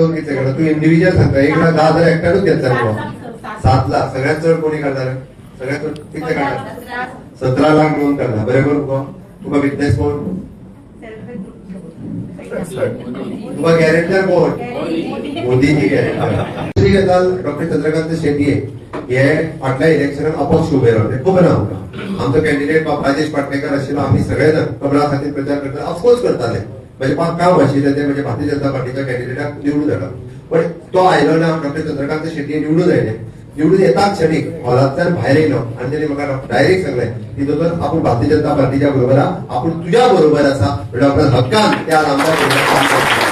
लोक किती करतात? तू इंडिव्हिज्युअल सांगता 1,10,000 एकट्यानूच घेतला 7 लाख सगळ्यात चढ कोणी करणार? सगळ्यात किती करणार? 17 लाख लोन करणार. बरोबर. तुका विटनेस कोण? तुका गॅरेंटर कोण? मोदीची गॅरेंटर. दुसरी गजाल डॉक्टर चंद्रकांत शेट्ये हे फाटल्या इलेक्शनात अपक्ष उभे रावले. खबर ना आमकां आमचो कॅन्डिडेट राजेश पाटणेकर आशिल्लो. आम्ही सगळे जण कमळा खातीर प्रचार करता ऑफकोर्स करताले. म्हणजे काम आशिल्लें ते म्हणजे भारतीय जनता पार्टीच्या कॅन्डिडेटाक निवडून हाडप. पण तो आयलो ना. डॉक्टर चंद्रकांत शेट्ये निवडून आयले. निवडून येता क्षणीक हॉलांतल्यान भायर येयलो आनी तेणी म्हाका डायरेक्ट सांगलें की दोतोर आपूण भारतीय जनता पार्टीच्या बरोबर आहा, आपूण तुज्या बरोबर आसा. डॉक्टर हक्कान त्या आमदार काम करता.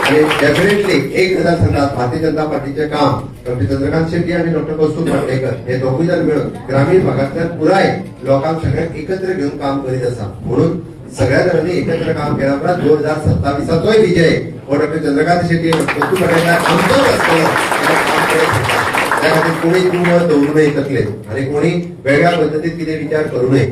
आणि डेफिनेटली एक गजाल सांगतात, भारतीय जनता पार्टीचे काम डॉक्टर चंद्रकांत शेट्टी आणि डॉक्टर कौस्तुभ पाटणेकर हे दोघूय जण मिळून ग्रामीण भागातल्या पुराय लोकांक सगळ्यांक एकत्र घेऊन काम करीत आसा. म्हणून सगळ्या जणांनी एकत्र काम केल्या उपरांत 2027 विजय हो डॉक्टर चंद्रकांत शेट्टी कौस्तुभ पाटणेकर आमचोच आसतलो. त्या खातीर कोणी मत दवरूं नये तकले आणि कोणी वेगळ्या पद्धतीत कितें विचार करूं नये.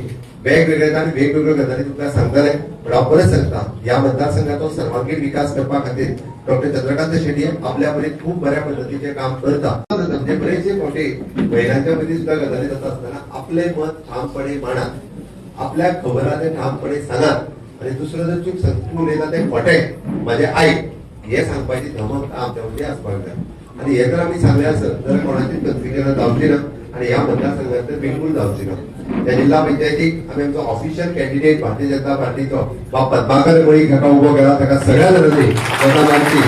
वेगवेगळ्या वेगवेगळ्यो गजाली तुमकां सांगतले. पण हांव परत सांगता, ह्या मतदारसंघाचो सर्वांगीण विकास करपा खातीर डॉक्टर चंद्रकांत शेट्टी आपल्या परीन खूप बऱ्या पद्धतीचे काम करता. म्हणजे बरेचसे मोठे महिलांच्या मदीं सुद्धा गजाली जाता आसतना आपले मत ठामपणे मांडात, आपल्या खबरां ते ठामपणे सांगात आणि दुसरो जर चूक सांगून उलयता ते खोटें म्हाजे आयक हे सांगपाची धमक आमच्या मदीं आसपाक जाय. आणि हे जर आमी सांगलें आसत जाल्यार कोणाची कन्फ्युजन जावची ना आणि ह्या मतदारसंघात तर बिलकुल जावची ना. त्या जिल्हा पंचायतीक आमी आमचो ऑफिशियल कॅन्डिडेट भारतीय जनता पार्टीचो पद्माकर मळीक हाका उबो केला. ताका सगळ्या जाणांनी मतदानाची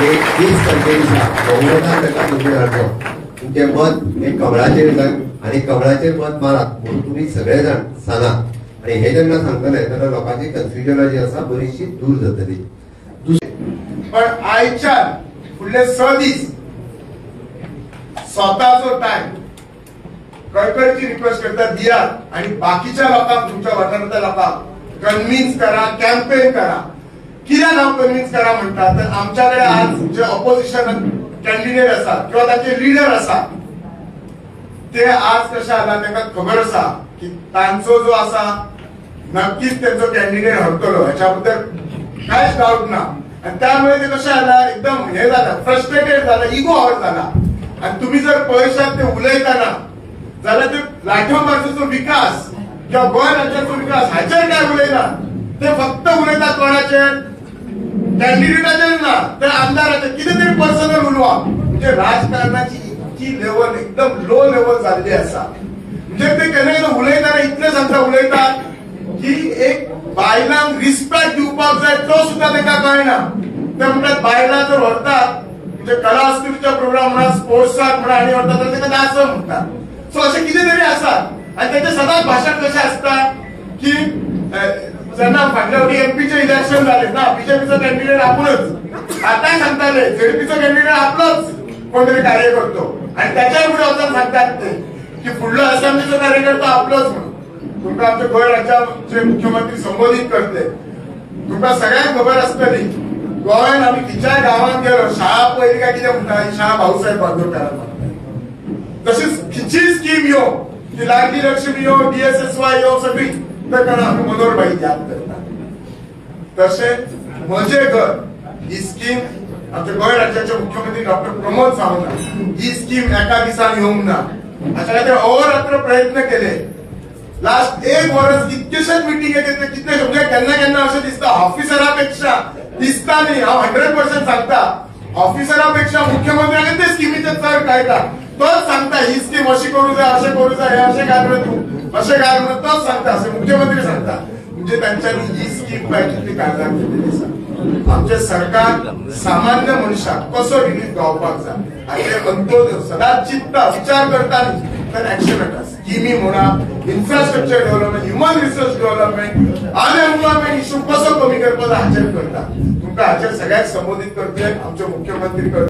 एक 20 तारखेच्या बहुमतान ताका निवडून हाडचो. तुमचें मत हे कमळाचेर जाय आणि कमळाचेर मत मारात म्हणून तुमी सगळे जाण सांगात. आणि हे जेन्ना सांगतले जाल्यार लोकांची कन्फ्युजनां जी आसा बरीचशी दूर जातली. पण आयच्या फुडले 6 दीस स्वतःचो टाइम कळकळीची रिक्वेस्ट करता दियात आणि बाकीच्या लोकांक तुमच्या वाठारांतल्या लोकांक कन्व्हिन्स करा, कॅम्पेन करा. कित्याक हांव कन्व्हिन्स करा म्हणटा तर आमच्याकडे आज जे ऑपोजिशन कॅन्डिडेट आसा किंवा ताचे लिडर आसा ते आज कशे आला तांकां खबर आसा की तांचो जो आसा नक्कीच त्यांचो कॅन्डिडेट हरतलो. ह्याच्या बद्दल कांयच डाऊट ना. आणि त्यामुळे ते कशे आला एकदम हे झालं, फ्रस्ट्रेटेड झाला, इगो हर्ट झाला. आणि तुम्ही जर पळयशात ते उलयताना जाल्यार ते लाठोमार्चेचो विकास किंवा गोंय राज्याचो विकास हाचेर काय उलयना. ते फक्त उलयतात कोणाचेर? कॅन्डिडेटाचेर ना तर आमदाराचेर कितें तरी पर्सनल उलोवप. म्हणजे राजकारणाची इतकी लेवल एकदम लो लेवल जाल्ली आसा. म्हणजे ते केन्ना उलयताना इतले सांगता उलयतात की एक बायलांक रिस्पेक्ट दिवपाक जाय तो सुद्धा तांकां कळना. ते म्हणटात बायलां जर व्हरतात म्हणजे कला हस्तकलेच्या प्रोग्राम म्हणा, स्पोर्ट्साक म्हणा आनी व्हरतात तर तांकां नाच म्हणटात. सो अशें कितें तरी आसा. आणि त्याचे सदांच भाशण कशें आसता की जेन्ना फाटल्या फावटी एमपीचे इलेक्शन जाले ना बीजेपीचो कॅन्डिडेट आपूणच. आतांय सांगताले जेडपीचो कॅन्डिडेट आपलोच कोण तरी कार्य करतो आणि त्याच्या फुडें वचून सांगतात ते की फुडलो असेंब्लीचो कार्यकर्तो आपलोच म्हणून. तुमकां आमच्या गोंय राज्याचे मुख्यमंत्री संबोधित करते. तुमकां सगळ्यांक खबर आसतली गोंयान आमी खंयच्याय गांवांत गेलो शाळा पयली काय कितें म्हणटा ही शाळा भाऊसाहेब बांदोडकरान म्हणटा. तशीच खंयचीय स्कीम यो ती लाडली लक्ष्मी यो DSSY यो सगळी तर कारण आमी मनोहरभाई याद करता. तशेंच म्हजें घर ही स्कीम आमच्या गोंय राज्याचे मुख्यमंत्री डॉक्टर प्रमोद सावंत ही स्कीम एका दिसान येवंक ना. हाच्या खातीर अहोरात्र प्रयत्न केले. लास्ट 1 वर्स कितकेशेच मिटिंगे घेतले कितलेशे. म्हणजे केन्ना केन्ना अशें दिसता ऑफिसरापेक्षा दिसता न्ही, हांव 100% सांगता ऑफिसरापेक्षा मुख्यमंत्र्याक ते स्किमीचे चड कळटा. तोच सांगता ही स्कीम अशी करू जाय, अशें करू जाय, हे अशें घाल रे तूं, अशें घाल म्हणून तोच सांगता. असे मुख्यमंत्री सांगता. म्हणजे तांच्यांनी ही स्कीम काय कितली काळजाक घेतलेली आसा. आमचे सरकार सामान्य मनशाक कसो रिलीफ गावपाक जाय हाचे अंत्योदय सदांच चिंतता, विचार करता तर एक्शन येता. स्किमी म्हणा, infrastructure development, human resource development, unemployment issue कसो कमी करपाचो हाचेर करता. तुमकां हाचेर सगळ्याक संबोधित करतले आमचे मुख्यमंत्री